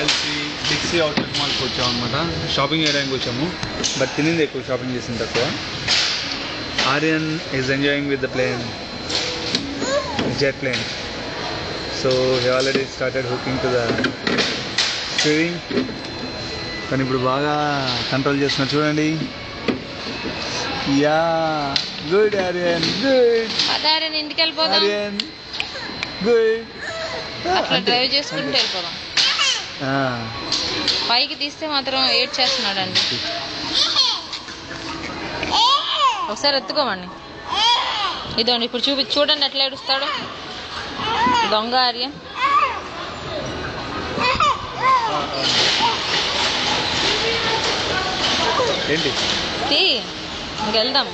కలిసి డిక్సీ అవుట్లెట్ మాల్కి వచ్చాము అనమాట. షాపింగ్ చేయడానికి వచ్చాము, బట్ తినింది ఎక్కువ, షాపింగ్ చేసింది తక్కువ. Aryan is enjoying with the plane, jet plane. So he already started hooking to the steering. కానీ ఇప్పుడు బాగా కంట్రోల్ చేస్తున్నా చూడండి. Yeah good Aryan, good Aryan. ఇంటికి వెళ్ళిపోదాం. ఆర్యన్ గుడ్. అట్లా డ్రైవ్ చేసుకుంటూ వెళ్ళిపోదాం. పైకి తీస్తే మాత్రం ఏడ్ చేస్తున్నాడండి. ఒకసారి ఎత్తుకోమండి. ఇదండి ఇప్పుడు చూడండి ఎట్లా ఏడుస్తాడు దొంగ ఆర్యన్. ఏంటి ఇంకెళ్దాం.